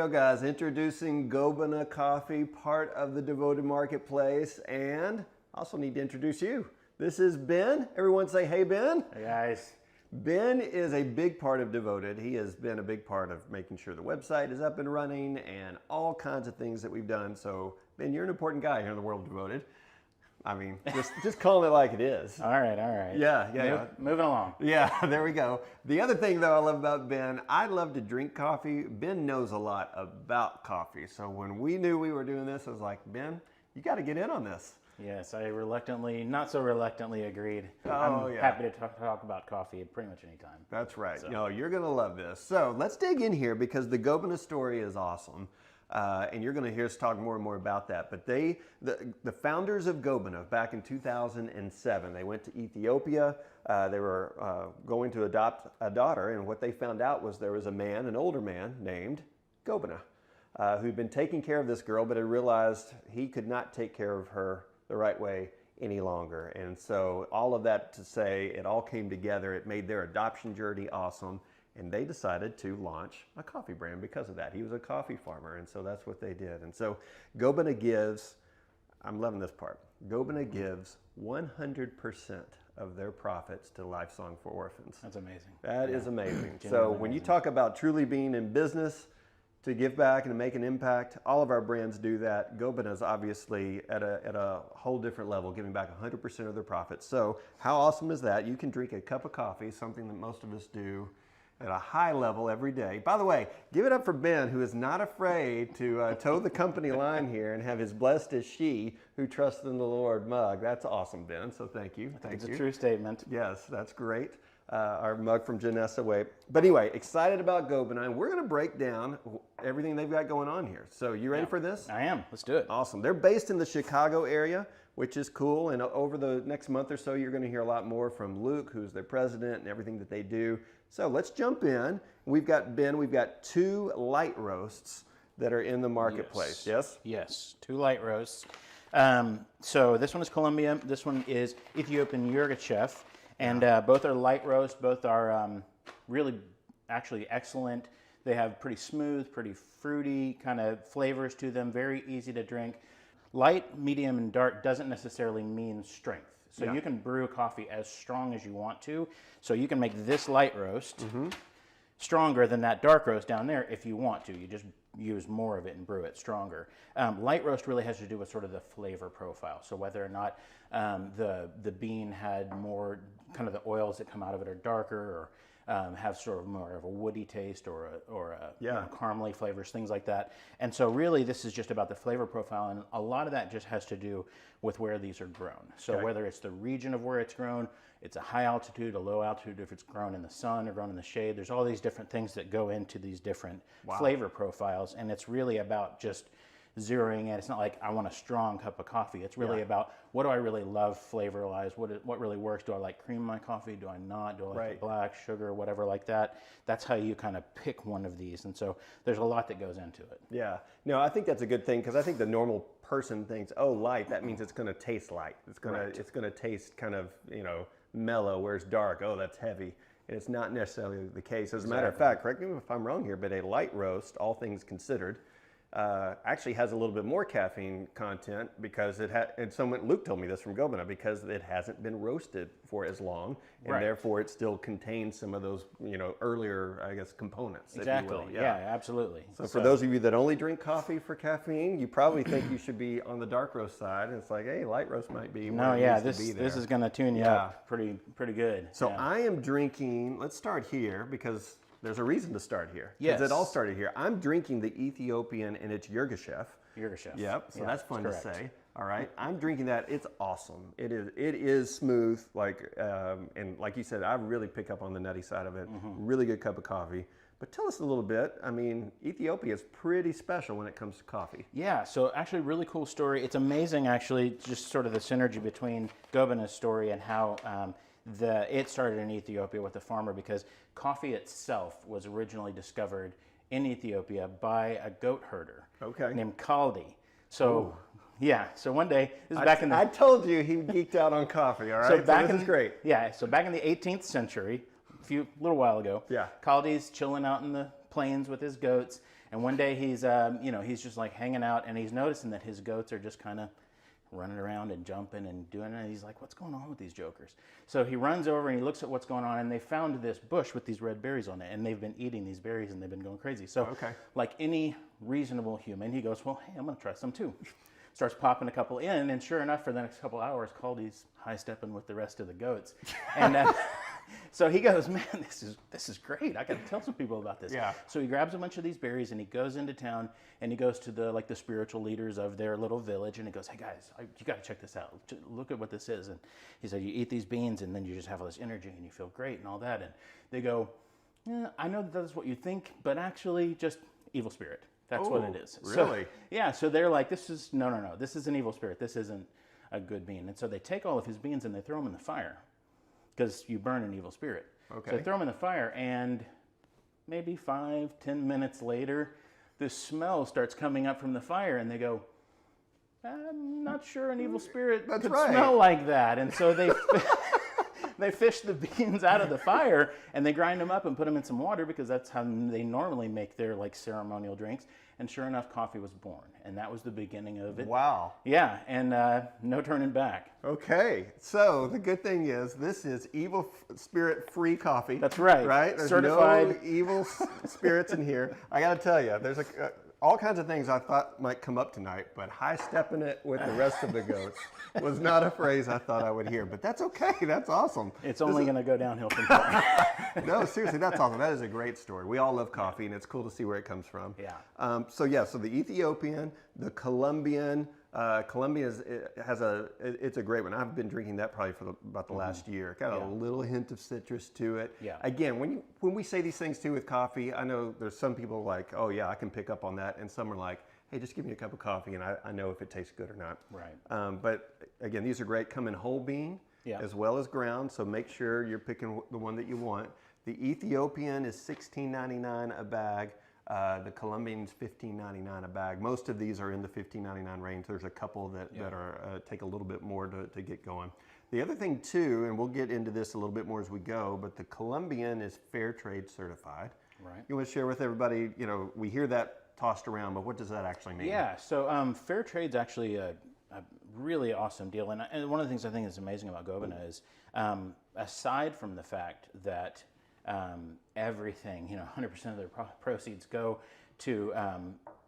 go, guys. Introducing Gobena Coffee, part of the Devoted Marketplace. And I also need to introduce you. This is Ben. Everyone say, hey, Ben. Hey, guys. Ben is a big part of Devoted. He has been a big part of making sure the website is up and running and all kinds of things that we've done. So, Ben, you're an important guy here in the world of Devoted. I mean, just calling it like it is. All right, all right. Yeah. Moving along. Yeah, there we go. The other thing, though, I love about Ben, I love to drink coffee. Ben knows a lot about coffee. So when we knew we were doing this, I was like, Ben, you got to get in on this. Yes, I not so reluctantly agreed. Oh, I'm happy to talk about coffee pretty much any time. That's right. So. No, you're going to love this. So let's dig in here because the Gobena story is awesome. And you're going to hear us talk more and more about that. But the founders of Gobena back in 2007, they went to Ethiopia. They were going to adopt a daughter. And what they found out was there was an older man named Gobena, who'd been taking care of this girl, but had realized he could not take care of her the right way any longer. And so all of that to say, it all came together. It made their adoption journey awesome. And they decided to launch a coffee brand because of that. He was a coffee farmer, and so that's what they did. And so Gobena gives, I'm loving this part, Gobena gives 100% of their profits to Lifesong for Orphans. That's amazing. That is amazing. So when you talk about truly being in business to give back and to make an impact, all of our brands do that. Gobena is obviously at a whole different level, giving back 100% of their profits. So how awesome is that? You can drink a cup of coffee, something that most of us do, at a high level every day. By the way, give it up for Ben, who is not afraid to toe the company line here and have his blessed is she who trusts in the Lord mug. That's awesome, Ben, so thank you. It's a true statement. Yes, that's great. Our mug from Janessa Way. But anyway, excited about Gobena, and we're going to break down everything they've got going on here. So you ready for this? I am. Let's do it. Awesome. They're based in the Chicago area, which is cool. And over the next month or so, you're going to hear a lot more from Luke, who's their president, and everything that they do. So let's jump in. We've got, Ben, we've got 2 light roasts that are in the marketplace. Yes? Yes, 2 light roasts. So this one is Colombia. This one is Ethiopian Yirgacheffe. And both are light roast. Both are really actually excellent. They have pretty smooth, pretty fruity kind of flavors to them. Very easy to drink. Light, medium, and dark doesn't necessarily mean strength. So you can brew coffee as strong as you want to. So you can make this light roast stronger than that dark roast down there if you want to. You just use more of it and brew it stronger. Light roast really has to do with sort of the flavor profile. So whether or not the bean had more, kind of the oils that come out of it are darker, or have sort of more of a woody taste or caramely flavors, things like that. And so really this is just about the flavor profile, and a lot of that just has to do with where these are grown. So whether it's the region of where it's grown, it's a high altitude, a low altitude, if it's grown in the sun or grown in the shade, there's all these different things that go into these different flavor profiles, and it's really about just zeroing in. It's not like I want a strong cup of coffee. It's really about what do I really love flavor-wise? What really works? Do I like cream in my coffee? Do I not? Do I like the black, sugar, whatever like that? That's how you kind of pick one of these. And so there's a lot that goes into it. Yeah. No, I think that's a good thing because I think the normal person thinks, oh, light, that means it's going to taste light. It's going to taste kind of, mellow, whereas dark, oh, that's heavy. And it's not necessarily the case. As a matter of fact, correct me if I'm wrong here, but a light roast, all things considered, actually has a little bit more caffeine content because Luke told me this from Gobena, because it hasn't been roasted for as long, and therefore it still contains some of those, earlier, I guess, components. Exactly. If you will. Yeah, absolutely. So for those of you that only drink coffee for caffeine, you probably think you should be on the dark roast side, and it's like, hey, light roast might be. This is going to tune you up pretty good. So I am drinking. Let's start here because there's a reason to start here. Yes. It all started here. I'm drinking the Ethiopian, and it's Yirgacheffe. Yirgacheffe. Yep. So that's fun to say. All right. I'm drinking that. It's awesome. It is smooth. And like you said, I really pick up on the nutty side of it. Really good cup of coffee. But tell us a little bit. I mean, Ethiopia is pretty special when it comes to coffee. Yeah. So actually, really cool story. It's amazing, actually, just sort of the synergy between Gobena's story and how it started in Ethiopia with a farmer, because coffee itself was originally discovered in Ethiopia by a goat herder named Kaldi. So so one day, this is back in the... I told you he geeked out on coffee, all right? So this is great. Yeah, so back in the 18th century, little while ago, Kaldi's chilling out in the plains with his goats, And one day he's, he's just like hanging out, and he's noticing that his goats are just kind of running around and jumping and doing it. And he's like, what's going on with these jokers? So he runs over and he looks at what's going on, and they found this bush with these red berries on it, and they've been eating these berries and they've been going crazy. So like any reasonable human, he goes, well, hey, I'm going to try some too. Starts popping a couple in, and sure enough, for the next couple hours, Caldy's high-stepping with the rest of the goats. And so he goes, man, this is great. I got to tell some people about this. Yeah. So he grabs a bunch of these berries, and he goes into town, and he goes to the spiritual leaders of their little village, and he goes, hey guys, you got to check this out. Look at what this is. And he said, you eat these beans, and then you just have all this energy, and you feel great, and all that. And they go, yeah, I know that's what you think, but actually, just evil spirit. That's what it is. Really? So, yeah. So they're like, no. This is an evil spirit. This isn't a good bean. And so they take all of his beans and they throw them in the fire, because you burn an evil spirit. Okay. So they throw them in the fire, and maybe 5-10 minutes later, this smell starts coming up from the fire, and they go, I'm not sure an evil spirit could smell like that. And so they they fish the beans out of the fire, and they grind them up and put them in some water, because that's how they normally make their like ceremonial drinks. And sure enough, coffee was born, and that was the beginning of it. Wow. Yeah, and no turning back. Okay, so the good thing is this is evil spirit free coffee. That's right. Right? There's certified. no evil spirits in here. I got to tell you, there's all kinds of things I thought might come up tonight, but high stepping it with the rest of the goats was not a phrase I thought I would hear. But that's okay. That's awesome. It's only going to go downhill from here. No, seriously, that's awesome. That is a great story. We all love coffee, and it's cool to see where it comes from. Yeah. So the Ethiopian, the Colombian. Colombia it's a great one. I've been drinking that probably for about the last year. Got a little hint of citrus to it. Yeah. Again, when we say these things too with coffee, I know there's some people like, oh yeah, I can pick up on that, and some are like, hey, just give me a cup of coffee and I know if it tastes good or not. Right. But again, these are great. Come in whole bean as well as ground, so make sure you're picking the one that you want. The Ethiopian is $16.99 a bag. The Colombian's $15.99 a bag. Most of these are in the $15.99 range. There's a couple that are take a little bit more to get going. The other thing too, and we'll get into this a little bit more as we go, but the Colombian is fair trade certified. Right. You want to share with everybody, we hear that tossed around, but what does that actually mean? Yeah, so fair trade's actually a really awesome deal. And one of the things I think is amazing about Gobena is, aside from the fact that everything, 100% of their proceeds go to,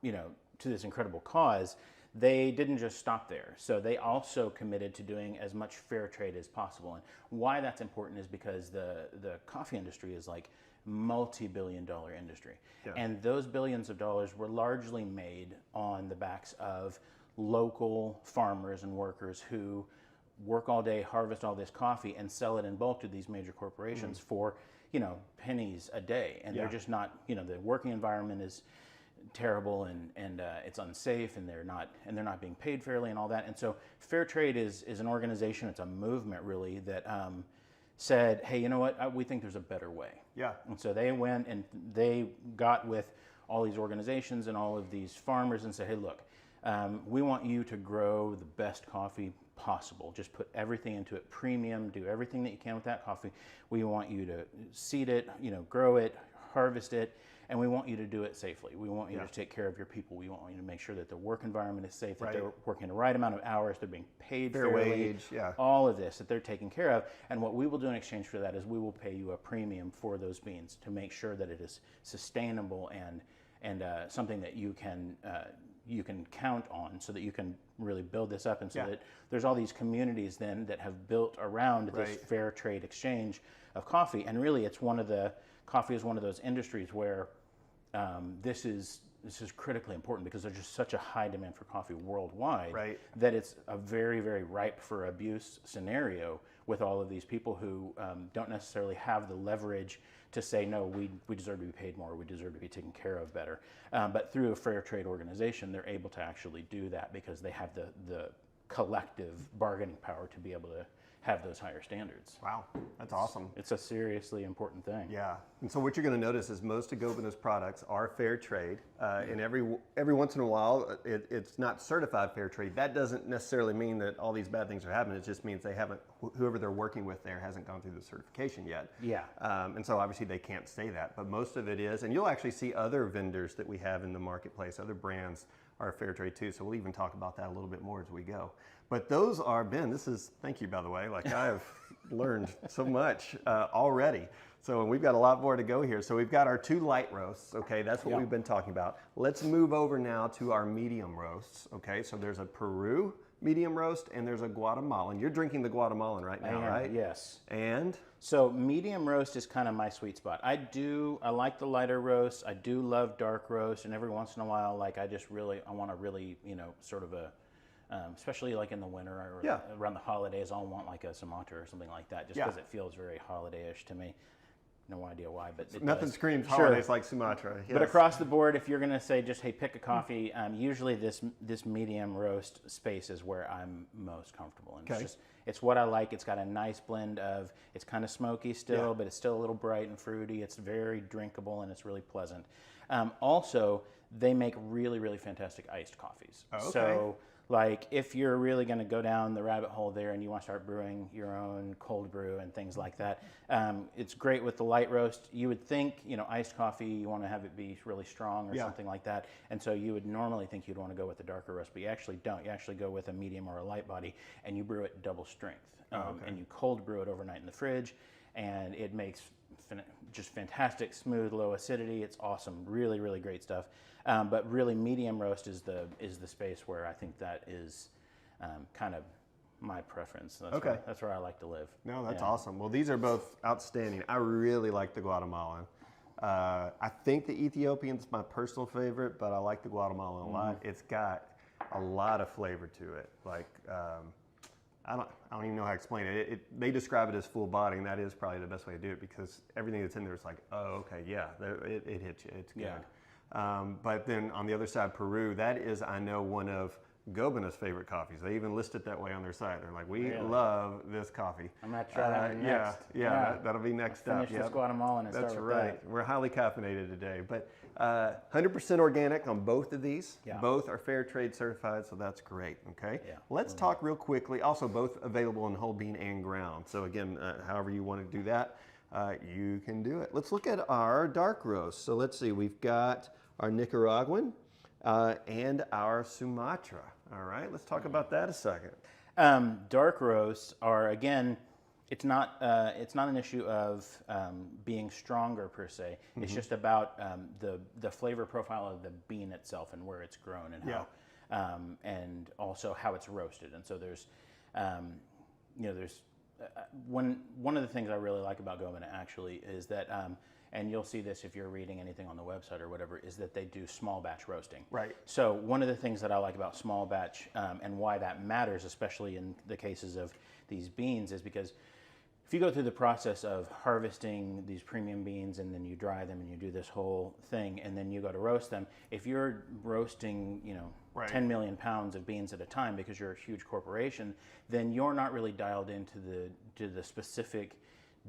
to this incredible cause, they didn't just stop there. So they also committed to doing as much fair trade as possible. And why that's important is because the coffee industry is like multi-billion-dollar industry. Yeah. And those billions of dollars were largely made on the backs of local farmers and workers who work all day, harvest all this coffee, and sell it in bulk to these major corporations for pennies a day. And they're just not, the working environment is terrible, and it's unsafe, and they're not being paid fairly and all that. And so fair trade is an organization, it's a movement really that said, hey, you know what, we think there's a better way. Yeah. And so they went and they got with all these organizations and all of these farmers and said, hey, look, we want you to grow the best coffee possible. Just put everything into it, premium, do everything that you can with that coffee. We want you to seed it, grow it, harvest it, and we want you to do it safely. We want you to take care of your people. We want you to make sure that the work environment is safe, that they're working the right amount of hours, they're being paid fair fairly, wage, all of this, that they're taken care of. And what we will do in exchange for that is we will pay you a premium for those beans to make sure that it is sustainable and something that you can count on, so that you can really build this up, and so that there's all these communities then that have built around this fair trade exchange of coffee. And really, coffee is one of those industries where this is critically important, because there's just such a high demand for coffee worldwide that it's a very, very ripe for abuse scenario with all of these people who don't necessarily have the leverage to say, no, we deserve to be paid more, we deserve to be taken care of better. But through a fair trade organization, they're able to actually do that, because they have the collective bargaining power to be able to have those higher standards. Wow, that's awesome. It's a seriously important thing. Yeah, and so what you're going to notice is most of Gobena's products are fair trade, and every once in a while it's not certified fair trade. That doesn't necessarily mean that all these bad things are happening. It just means they haven't, whoever they're working with there hasn't gone through the certification yet. Yeah. And so obviously they can't say that, but most of it is, and you'll actually see other vendors that we have in the marketplace, other brands are fair trade too. So we'll even talk about that a little bit more as we go. But those are, Ben, thank you, by the way. Like, I have learned so much already. So we've got a lot more to go here. So we've got our 2 light roasts, okay? That's what we've been talking about. Let's move over now to our medium roasts, okay? So there's a Peru medium roast and there's a Guatemalan. You're drinking the Guatemalan right now, right? Yes. And? So medium roast is kind of my sweet spot. I like the lighter roast. I do love dark roast, and every once in a while, like, I want to really, sort of a, especially like in the winter or around the holidays, I'll want like a Sumatra or something like that, just because it feels very holiday-ish to me. No idea why, but it nothing does. screams holidays like Sumatra. Yes. But across the board, if you're going to say just, hey, pick a coffee, usually this medium roast space is where I'm most comfortable. And it's what I like. It's got a nice blend of, it's kind of smoky still, but it's still a little bright and fruity. It's very drinkable and it's really pleasant. Also, they make really, really fantastic iced coffees. Oh, okay. So, like, if you're really going to go down the rabbit hole there and you want to start brewing your own cold brew and things like that, it's great with the light roast. You would think, iced coffee, you want to have it be really strong or something like that. And so you would normally think you'd want to go with the darker roast, but you actually don't. You actually go with a medium or a light body, and you brew it double strength. And you cold brew it overnight in the fridge, and it makes just fantastic, smooth, low acidity. It's awesome. Really, really great stuff. But really, medium roast is the space where I think that is kind of my preference. That's where I like to live. No, that's awesome. Well, these are both outstanding. I really like the Guatemalan. I think the Ethiopian's my personal favorite, but I like the Guatemalan a lot. It's got a lot of flavor to it. Like, I don't even know how to explain it. They describe it as full body, and that is probably the best way to do it, because everything that's in there is like, oh, okay, yeah, it hits you. It's good. Yeah. But then on the other side, Peru, that is, I know, one of Gobena's favorite coffees. They even list it that way on their site. They're like, we love this coffee. I'm going to try that one next. That'll be next up. Finish this Guatemalan and That's start with right. that. We're highly caffeinated today. But 100% organic on both of these. Yeah. Both are fair trade certified, so that's great. Okay. Yeah. Let's talk real quickly. Also, both available in whole bean and ground. So again, however you want to do that, you can do it. Let's look at our dark roast. So let's see. We've got our Nicaraguan and our Sumatra. All right, let's talk about that a second. Dark roasts are, again, it's not an issue of being stronger per se. It's just about the flavor profile of the bean itself and where it's grown and how, and also how it's roasted. And so there's one of the things I really like about Gobena actually is that. And you'll see this if you're reading anything on the website or whatever, is that they do small batch roasting. Right. So one of the things that I like about small batch and why that matters, especially in the cases of these beans, is because if you go through the process of harvesting these premium beans and then you dry them and you do this whole thing and then you go to roast them, if you're roasting, 10 million pounds of beans at a time because you're a huge corporation, then you're not really dialed into the specific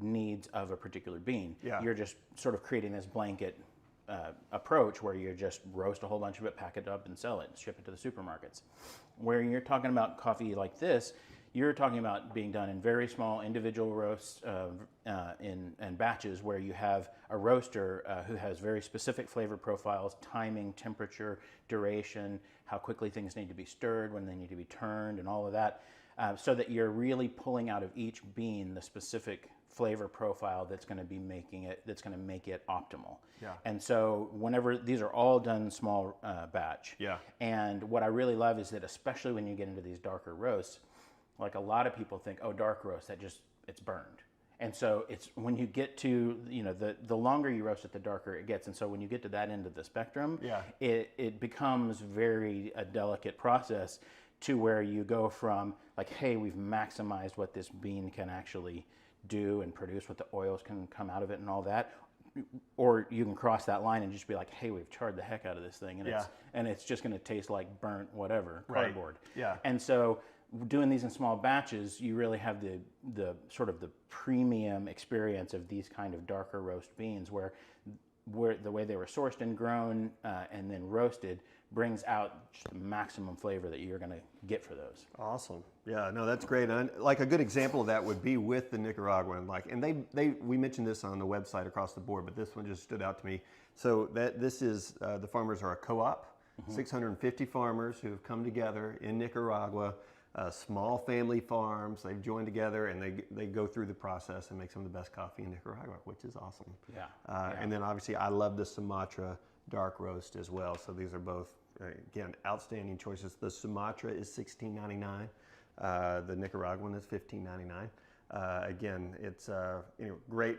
needs of a particular bean. Yeah. You're just sort of creating this blanket approach where you just roast a whole bunch of it, pack it up and sell it, ship it to the supermarkets. Where you're talking about coffee like this, you're talking about being done in very small individual roasts in batches where you have a roaster who has very specific flavor profiles, timing, temperature, duration, how quickly things need to be stirred, when they need to be turned, and all of that, so that you're really pulling out of each bean the specific flavor profile that's going to be that's going to make it optimal. Yeah. And so whenever these are all done small batch. Yeah. And what I really love is that, especially when you get into these darker roasts, like a lot of people think, oh, dark roast, it's burned. And so it's when you get to, the longer you roast it, the darker it gets. And so when you get to that end of the spectrum, it becomes a delicate process to where you go from like, hey, we've maximized what this bean can actually do and produce, what the oils can come out of it and all that, or you can cross that line and just be like, hey, we've charred the heck out of this thing, and it's just going to taste like burnt whatever cardboard. Yeah. And so doing these in small batches, you really have the sort of the premium experience of these kind of darker roast beans, where the way they were sourced and grown and then roasted brings out just the maximum flavor that you're going to get for those. Awesome. Yeah, no, that's great. And like a good example of that would be with the Nicaraguan. And we mentioned this on the website across the board, but this one just stood out to me. So this is the farmers are a co-op, 650 farmers who have come together in Nicaragua. Small family farms. They've joined together and they go through the process and make some of the best coffee in Nicaragua, which is awesome. Yeah. And then obviously I love the Sumatra dark roast as well. So these are both, again, outstanding choices. The Sumatra is $16.99. The Nicaraguan is $15.99. Again, it's great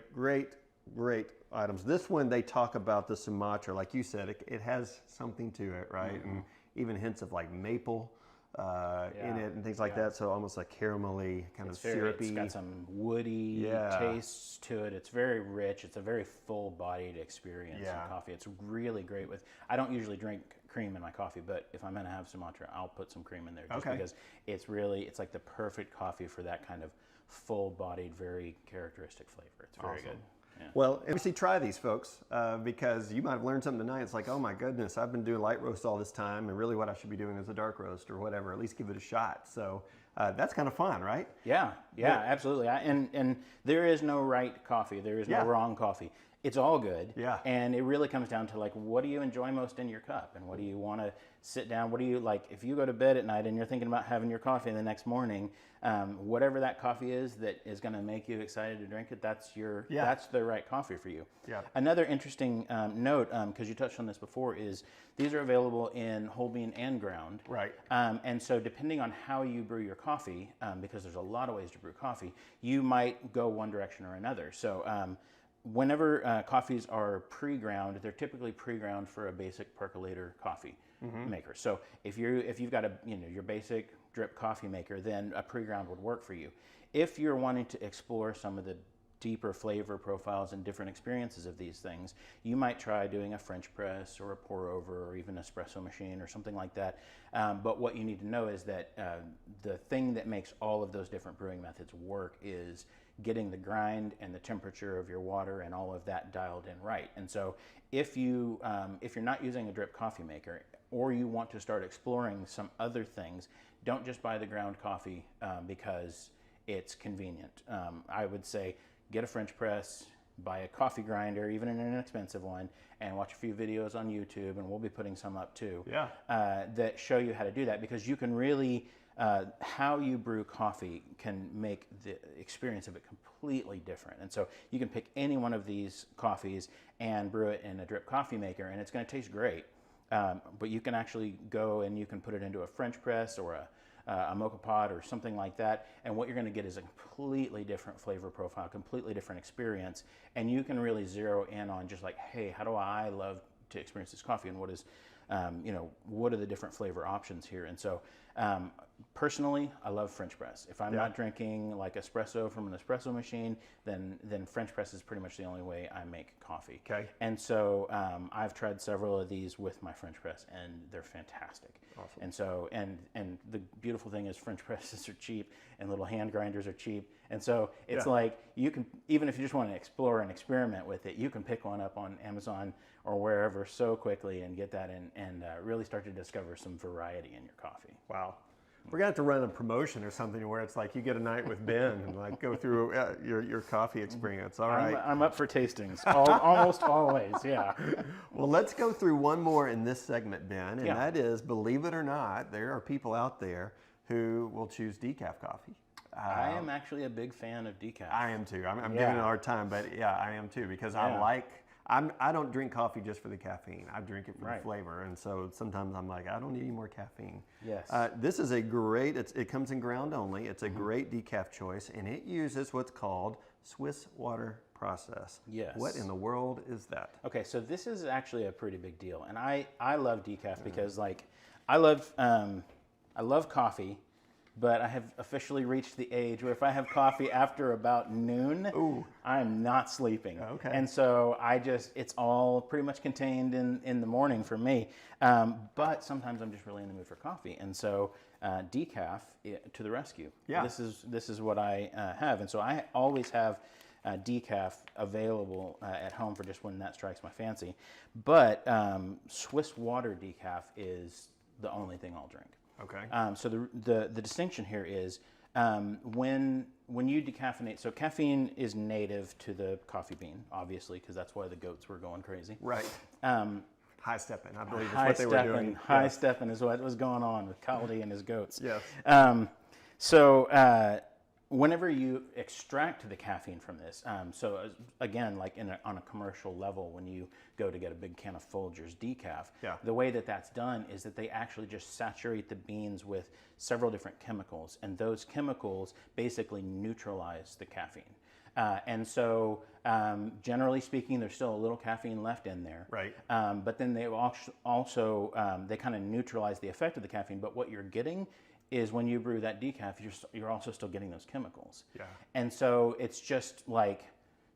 items. This one they talk about the Sumatra, like you said, it has something to it, right? And even hints of like maple. In it and things like that, so almost like caramelly, kind of syrupy. It's got some woody tastes to it. It's very rich. It's a very full-bodied experience in coffee. It's really great with. I don't usually drink cream in my coffee, but if I'm going to have Sumatra, I'll put some cream in there just because it's like the perfect coffee for that kind of full-bodied, very characteristic flavor. It's very good. Yeah. Well, obviously try these, folks, because you might have learned something tonight. It's like, oh my goodness, I've been doing light roast all this time, and really what I should be doing is a dark roast or whatever. At least give it a shot. So that's kind of fun, right? Yeah, absolutely. And there is no right coffee. There is no wrong coffee. It's all good. Yeah. And it really comes down to like, what do you enjoy most in your cup, and what do you want to sit down? What do you like if you go to bed at night and you're thinking about having your coffee the next morning? Whatever that coffee is that is going to make you excited to drink it, that's the right coffee for you. Yeah. Another interesting note, because you touched on this before, is these are available in whole bean and ground. Right. And so depending on how you brew your coffee, because there's a lot of ways to brew coffee, you might go one direction or another. So whenever coffees are pre-ground, they're typically pre-ground for a basic percolator coffee maker. So if you've got your basic drip coffee maker, then a pre-ground would work for you. If you're wanting to explore some of the deeper flavor profiles and different experiences of these things, you might try doing a French press or a pour over or even espresso machine or something like that. But what you need to know is that the thing that makes all of those different brewing methods work is getting the grind and the temperature of your water and all of that dialed in right. And so if you're not using a drip coffee maker, or you want to start exploring some other things, don't just buy the ground coffee because it's convenient. I would say get a French press, buy a coffee grinder, even an inexpensive one, and watch a few videos on YouTube, and we'll be putting some up too, that show you how to do that, because you can really, how you brew coffee can make the experience of it completely different. And so you can pick any one of these coffees and brew it in a drip coffee maker, and it's going to taste great. But you can actually go and you can put it into a French press or a mocha pot or something like that, and what you're going to get is a completely different flavor profile, completely different experience, and you can really zero in on just like, hey, how do I love to experience this coffee, and what is, what are the different flavor options here? And so personally, I love French press. If I'm not drinking like espresso from an espresso machine, then French press is pretty much the only way I make coffee. Okay. And so I've tried several of these with my French press, and they're fantastic. Awesome. And so, and the beautiful thing is French presses are cheap, and little hand grinders are cheap. And so it's like, you can, even if you just want to explore and experiment with it, you can pick one up on Amazon or wherever so quickly and get that and really start to discover some variety in your coffee. Wow. We're going to have to run a promotion or something where it's like you get a night with Ben and like go through your coffee experience. All right. I'm up for tastings, almost always, yeah. Well, let's go through one more in this segment, Ben, and that is, believe it or not, there are people out there who will choose decaf coffee. I am actually a big fan of decaf. I am too. I'm giving it a hard time, but I am too, because I don't drink coffee just for the caffeine. I drink it for the flavor, and so sometimes I'm like, I don't need any more caffeine. Yes. This is a great, it comes in ground only. It's a great decaf choice, and it uses what's called Swiss water process. Yes. What in the world is that? Okay, so this is actually a pretty big deal, and I love decaf because like I love coffee, but I have officially reached the age where if I have coffee after about noon, I'm not sleeping. Okay. And so it's all pretty much contained in the morning for me. But sometimes I'm just really in the mood for coffee. And so decaf to the rescue. Yeah. This is what I have, and so I always have decaf available at home for just when that strikes my fancy. But Swiss water decaf is the only thing I'll drink. Okay. So the distinction here is when you decaffeinate. So caffeine is native to the coffee bean, obviously, because that's why the goats were going crazy. Right. High stepping, I believe is what they were doing. High stepping is what was going on with Kaldi and his goats. Yes. Whenever you extract the caffeine from this, again, like on a commercial level, when you go to get a big can of Folgers decaf, the way that that's done is that they actually just saturate the beans with several different chemicals, and those chemicals basically neutralize the caffeine. Generally speaking, there's still a little caffeine left in there. Right. But then they also they kind of neutralize the effect of the caffeine. But what you're getting is when you brew that decaf, you're also still getting those chemicals. Yeah. And so it's just like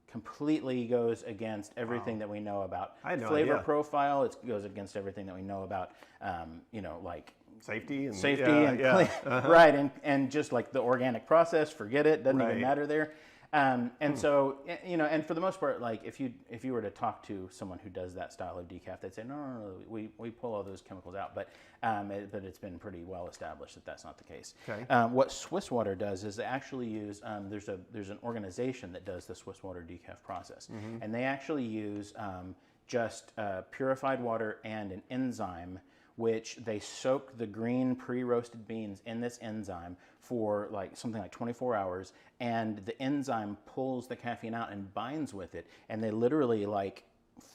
completely goes against everything that we know about flavor profile. It goes against everything that we know about, like safety and clean, right? And just like the organic process, forget it. Doesn't even matter there. So, and for the most part, like if you were to talk to someone who does that style of decaf, they'd say, no, we pull all those chemicals out. But it's been pretty well established that that's not the case. Okay. What Swiss water does is they actually use, there's an organization that does the Swiss water decaf process. Mm-hmm. And they actually use just purified water and an enzyme, which they soak the green pre-roasted beans in this enzyme for something like 24 hours, and the enzyme pulls the caffeine out and binds with it, and they literally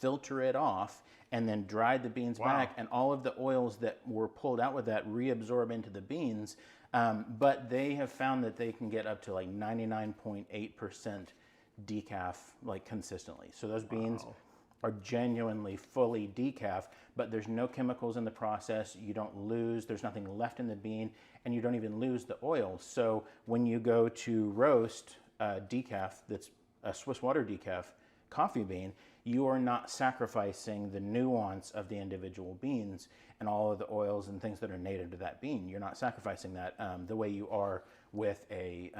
filter it off and then dry the beans back, and all of the oils that were pulled out with that reabsorb into the beans. But they have found that they can get up to 99.8% decaf consistently. So those beans are genuinely fully decaf, but there's no chemicals in the process. You don't lose, there's nothing left in the bean, and you don't even lose the oil. So when you go to roast decaf, that's a Swiss water decaf coffee bean, you are not sacrificing the nuance of the individual beans and all of the oils and things that are native to that bean. You're not sacrificing that the way you are with a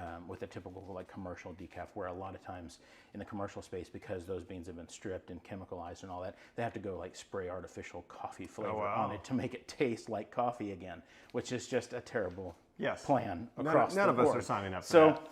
typical commercial decaf, where a lot of times in the commercial space, because those beans have been stripped and chemicalized and all that, they have to go spray artificial coffee flavor on it to make it taste like coffee again, which is just a terrible plan across the board. None of us are signing up for that.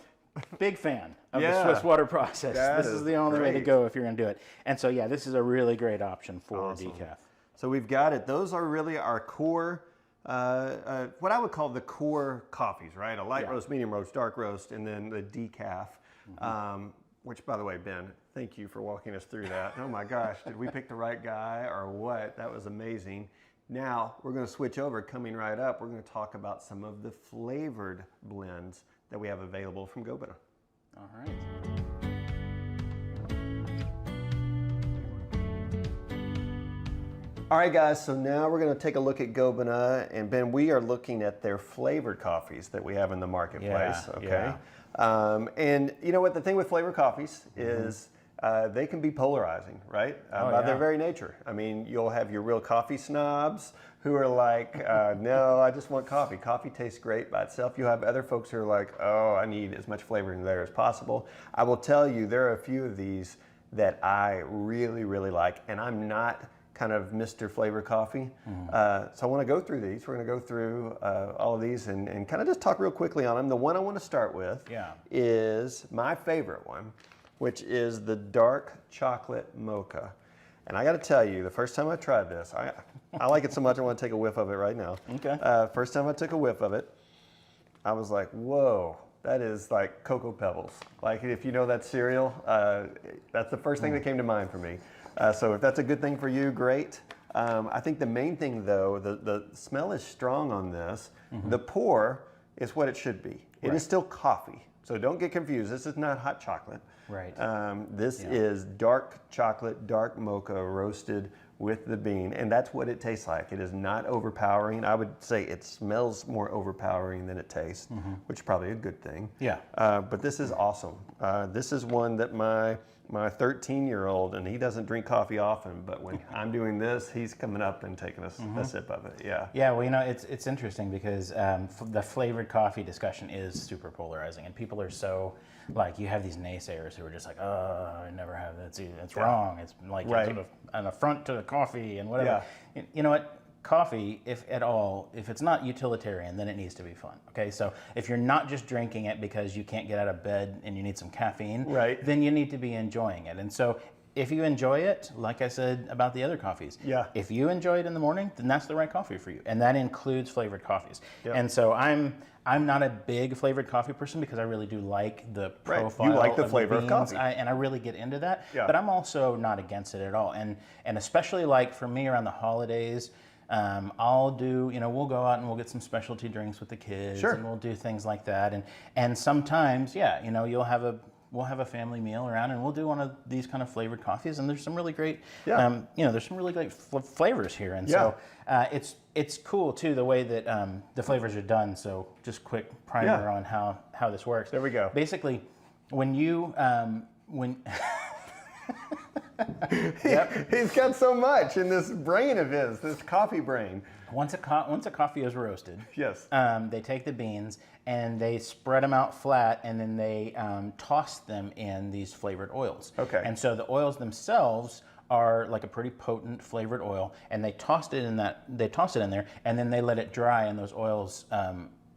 Big fan of the Swiss water process. This is the only way to go if you're going to do it. And so, this is a really great option for decaf. So we've got it. Those are really our core, what I would call the core coffees, right? A light roast, medium roast, dark roast, and then the decaf. Mm-hmm. Which, by the way, Ben, thank you for walking us through that. Oh my gosh, did we pick the right guy or what? That was amazing. Now we're going to switch over. Coming right up, we're going to talk about some of the flavored blends that we have available from Gobena. All right. All right, guys, so now we're going to take a look at Gobena, and Ben, we are looking at their flavored coffees that we have in the marketplace, okay? And you know what, the thing with flavored coffees is they can be polarizing, right? By their very nature. I mean, you'll have your real coffee snobs who are like, no, I just want coffee. Coffee tastes great by itself. You'll have other folks who are like, oh, I need as much flavor in there as possible. I will tell you, there are a few of these that I really, really like, and I'm not kind of Mr. Flavor Coffee. So I want to go through these. We're going to go through all of these and kind of just talk real quickly on them. The one I want to start with is my favorite one, which is the dark chocolate mocha. And I got to tell you, the first time I tried this, I like it so much I want to take a whiff of it right now. Okay. First time I took a whiff of it, I was like, whoa, that is like Cocoa Pebbles. Like if you know that cereal, that's the first thing that came to mind for me. So if that's a good thing for you, great. I think the main thing though, the smell is strong on this. The pour is what it should be. It is still coffee. So don't get confused. This is not hot chocolate. Right. This is dark chocolate, dark mocha roasted with the bean. And that's what it tastes like. It is not overpowering. I would say it smells more overpowering than it tastes, which is probably a good thing. Yeah. But this is awesome. This is one that my my 13-year-old, and he doesn't drink coffee often, but when I'm doing this, he's coming up and taking a sip of it. Yeah. Yeah, well, it's interesting because the flavored coffee discussion is super polarizing, and people are so, like, you have these naysayers who are just like, oh, I never have that. It's wrong. It's like it's sort of an affront to the coffee and whatever. Yeah. You know what? Coffee, if at all, if it's not utilitarian, then it needs to be fun. Okay, so if you're not just drinking it because you can't get out of bed and you need some caffeine, then you need to be enjoying it. And so if you enjoy it, like I said about the other coffees, if you enjoy it in the morning, then that's the right coffee for you. And that includes flavored coffees. And so I'm not a big flavored coffee person because I really do like the profile. You like the of flavor the of beans, coffee. and I really get into that. But I'm also not against it at all. And especially like for me around the holidays, I'll do, we'll go out and we'll get some specialty drinks with the kids, and we'll do things like that. And sometimes, we'll have a family meal around, and we'll do one of these kind of flavored coffees. And there's some really great, there's some really great flavors here. And so it's cool too the way that the flavors are done. So just quick primer on how this works. There we go. Basically, when you He's got so much in this brain of his, this coffee brain. Once a coffee is roasted, they take the beans and they spread them out flat, and then they toss them in these flavored oils. Okay. And so the oils themselves are like a pretty potent flavored oil, and they toss it in there, and then they let it dry, and those oils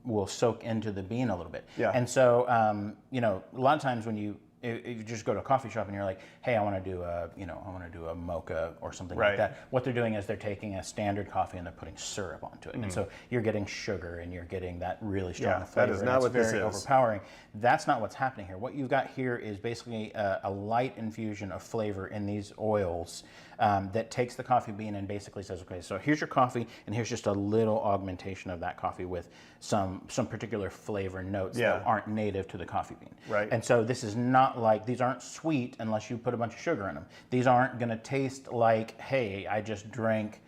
will soak into the bean a little bit. And so a lot of times when if you just go to a coffee shop and you're like, hey, I want to do a mocha or something like that. What they're doing is they're taking a standard coffee and they're putting syrup onto it. And so you're getting sugar and you're getting that really strong flavor. That is not what this is. Very overpowering. That's not what's happening here. What you've got here is basically a light infusion of flavor in these oils that takes the coffee bean and basically says, okay, so here's your coffee, and here's just a little augmentation of that coffee with some particular flavor notes that aren't native to the coffee bean. And so this is not like, these aren't sweet unless you put a bunch of sugar in them. These aren't going to taste like, hey, I just drank,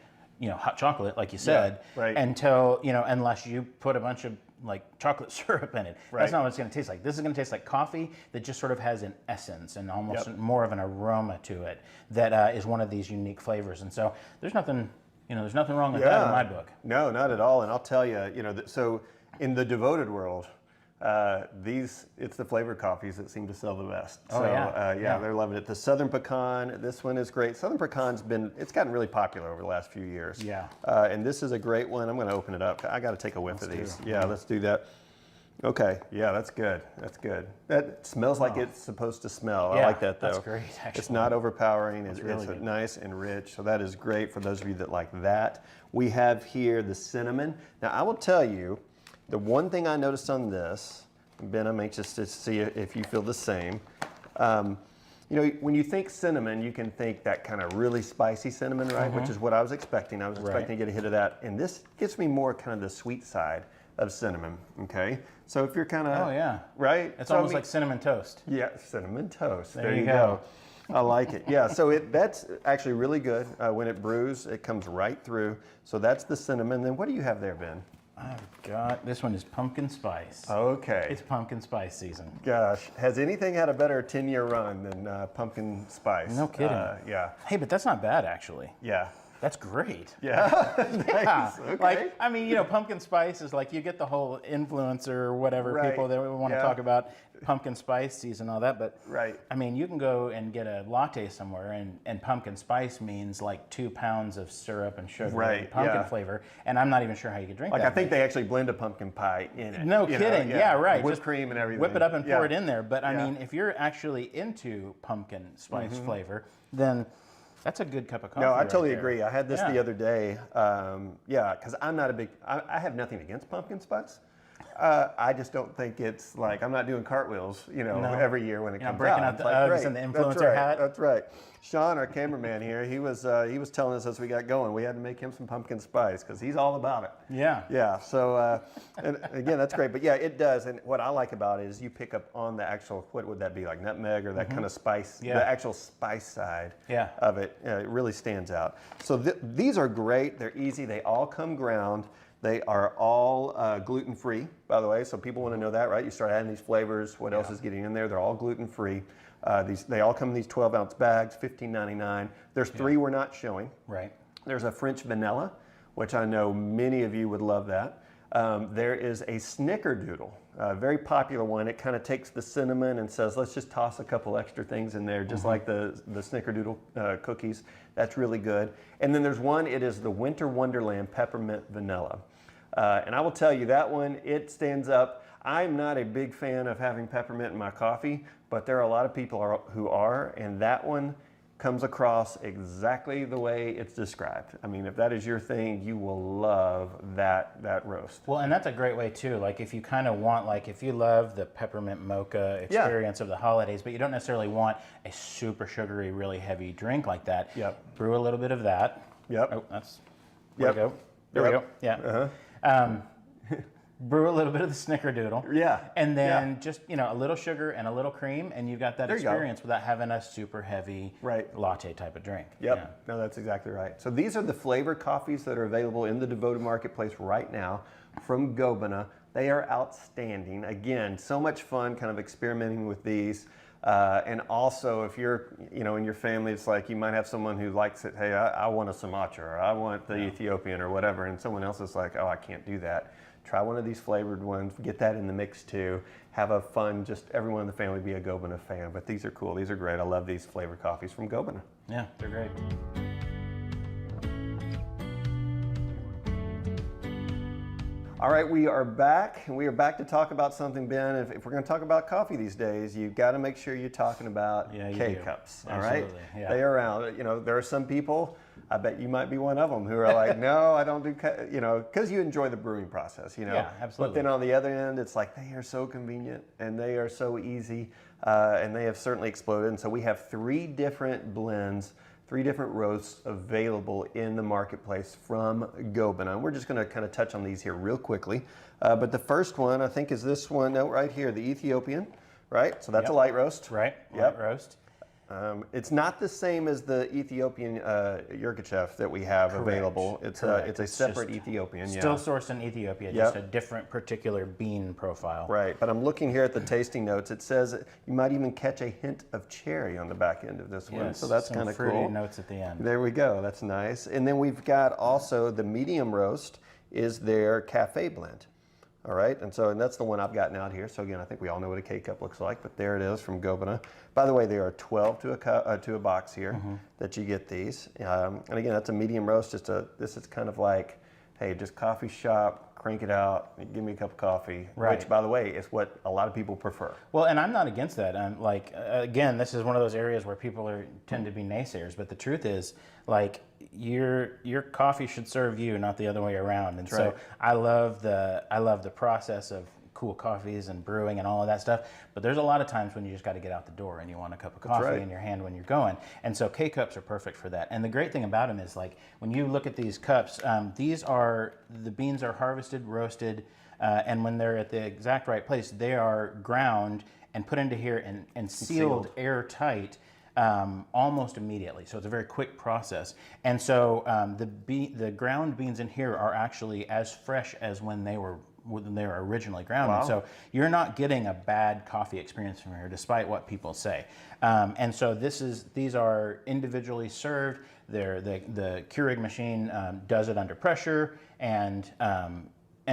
hot chocolate, like you said, until, unless you put a bunch of like chocolate syrup in it. That's not what it's going to taste like. This is going to taste like coffee that just sort of has an essence and almost more of an aroma to it that is one of these unique flavors. And so there's nothing wrong with that in my book. No, not at all. And I'll tell you, so in the devoted world, it's the flavored coffees that seem to sell the best. They're loving it. The Southern Pecan, this one is great. Southern Pecan's it's gotten really popular over the last few years. And this is a great one. I'm going to open it up. I got to take a whiff of these. Let's do that. Okay, that's good. That's good. That smells like it's supposed to smell. I like that though. That's great, actually. It's not overpowering. It's really good. Nice and rich. So that is great for those of you that like that. We have here the cinnamon. Now I will tell you, the one thing I noticed on this, Ben, I'm anxious to see if you feel the same. When you think cinnamon, you can think that kind of really spicy cinnamon, right? Which is what I was expecting. I was expecting to get a hit of that. And this gives me more kind of the sweet side of cinnamon, okay? So if you're kind of, right? It's almost like cinnamon toast. Yeah, cinnamon toast. There you go. I like it. Yeah, so that's actually really good. When it brews, it comes right through. So that's the cinnamon. Then what do you have there, Ben? I've got, this one is pumpkin spice. Okay. It's pumpkin spice season. Gosh, has anything had a better 10-year run than pumpkin spice? No kidding. Hey, but that's not bad, actually. Yeah. That's great. Yeah. Nice. Okay. Like, I mean, pumpkin spice is like, you get the whole influencer or whatever people that want to talk about pumpkin spice season and all that, but I mean, you can go and get a latte somewhere and pumpkin spice means like 2 pounds of syrup and sugar and pumpkin flavor, and I'm not even sure how you could drink that. I think they actually blend a pumpkin pie in it. No kidding. Right. Whipped cream and everything. Whip it up and pour it in there. But I mean, if you're actually into pumpkin spice flavor, then that's a good cup of coffee. No, I totally agree. I had this the other day. Because I'm not a big, I have nothing against pumpkin spice. I just don't think it's like, I'm not doing cartwheels, every year when it comes out. Breaking out the Uggs and the influencer hat. That's right. Sean, our cameraman here, he was telling us as we got going, we had to make him some pumpkin spice because he's all about it. Yeah. So, and again, that's great. But yeah, it does. And what I like about it is you pick up on the actual, what would that be, like nutmeg or that kind of spice, the actual spice side of it. It really stands out. So these are great. They're easy. They all come ground. They are all gluten-free, by the way, so people want to know that, right? You start adding these flavors, what else is getting in there? They're all gluten-free. They all come in these 12-ounce bags, $15.99. There's three we're not showing. Right. There's a French vanilla, which I know many of you would love that. There is a snickerdoodle, a very popular one. It kind of takes the cinnamon and says, let's just toss a couple extra things in there, just like the snickerdoodle cookies. That's really good. And then there's one, it is the Winter Wonderland Peppermint Vanilla. And I will tell you, that one, it stands up. I'm not a big fan of having peppermint in my coffee, but there are a lot of people who are, and that one comes across exactly the way it's described. I mean, if that is your thing, you will love that roast. Well, and that's a great way too. Like if you kind of want, like if you love the peppermint mocha experience of the holidays, but you don't necessarily want a super sugary, really heavy drink like that. Yep. Brew a little bit of that. Yep. Oh, that's. There we go. There we go. Yeah. Brew a little bit of the snickerdoodle. Yeah. And then just, a little sugar and a little cream, and you've got that experience without having a super heavy latte type of drink. Yep. Yeah. No, that's exactly right. So these are the flavored coffees that are available in the Devoted Marketplace right now from Gobena. They are outstanding. Again, so much fun kind of experimenting with these. And also, if you're, in your family, it's like you might have someone who likes it. Hey, I want a Sumatra, or I want the Ethiopian, or whatever. And someone else is like, oh, I can't do that. Try one of these flavored ones. Get that in the mix too. Have a fun, just everyone in the family be a Gobena fan. But these are cool. These are great. I love these flavored coffees from Gobena. Yeah, they're great. All right, we are back, and we are back to talk about something, Ben. If we're going to talk about coffee these days, you've got to make sure you're talking about K-cups. All right, yeah. They are around. There are some people. I bet you might be one of them who are like, no, I don't do, because you enjoy the brewing process, Yeah, absolutely. But then on the other end, it's like they are so convenient and they are so easy, and they have certainly exploded. And so we have 3 different blends, 3 different roasts available in the marketplace from Gobena. And we're just going to kind of touch on these here real quickly. But the first one, I think, is this one right here, the Ethiopian, right? So that's a light roast. Right, light roast. It's not the same as the Ethiopian Yirgacheffe that we have available. It's a separate Ethiopian. Still sourced in Ethiopia, just a different particular bean profile. Right, but I'm looking here at the tasting notes. It says you might even catch a hint of cherry on the back end of this one, so that's kind of cool. Fruity notes at the end. There we go. That's nice. And then we've got also the medium roast is their cafe blend. All right, and that's the one I've gotten out here. So again, I think we all know what a K-cup looks like, but there it is from Gobena. By the way, there are 12 to a box here that you get these. And again, that's a medium roast. This is kind of like, hey, just coffee shop, crank it out, give me a cup of coffee. Right. Which, by the way, is what a lot of people prefer. Well, and I'm not against that. I'm again, this is one of those areas where people tend to be naysayers, but the truth is, your coffee should serve you, not the other way around. And so I love the process of cool coffees and brewing and all of that stuff. But there's a lot of times when you just got to get out the door and you want a cup of coffee in your hand when you're going. And so K-cups are perfect for that. And the great thing about them is, when you look at these cups, the beans are harvested, roasted, and when they're at the exact right place, they are ground and put into here and sealed airtight. Almost immediately, so it's a very quick process. And so the ground beans in here are actually as fresh as when they were originally ground. Wow. And so you're not getting a bad coffee experience from here, despite what people say. And so these are individually served. The Keurig machine does it under pressure, and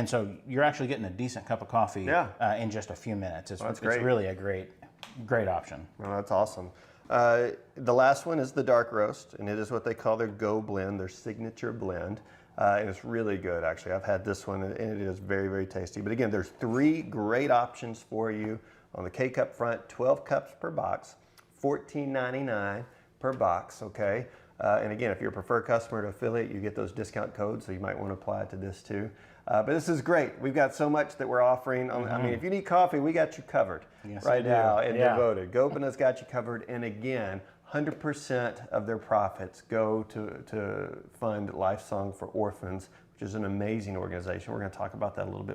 so you're actually getting a decent cup of coffee in just a few minutes. It's really a great option. Well, that's awesome. The last one is the dark roast, and it is what they call their Go blend, their signature blend. And it's really good, actually. I've had this one, and it is very, very tasty. But again, there's 3 great options for you on the K-cup front. 12 cups per box, $14.99 per box, okay? And again, if you're a preferred customer to affiliate, you get those discount codes, so you might want to apply it to this too. But this is great. We've got so much that we're offering. I mean, if you need coffee, we got you covered now and Devoted. Gobena's got you covered. And again, 100% of their profits go to fund Lifesong for Orphans, which is an amazing organization. We're going to talk about that a little bit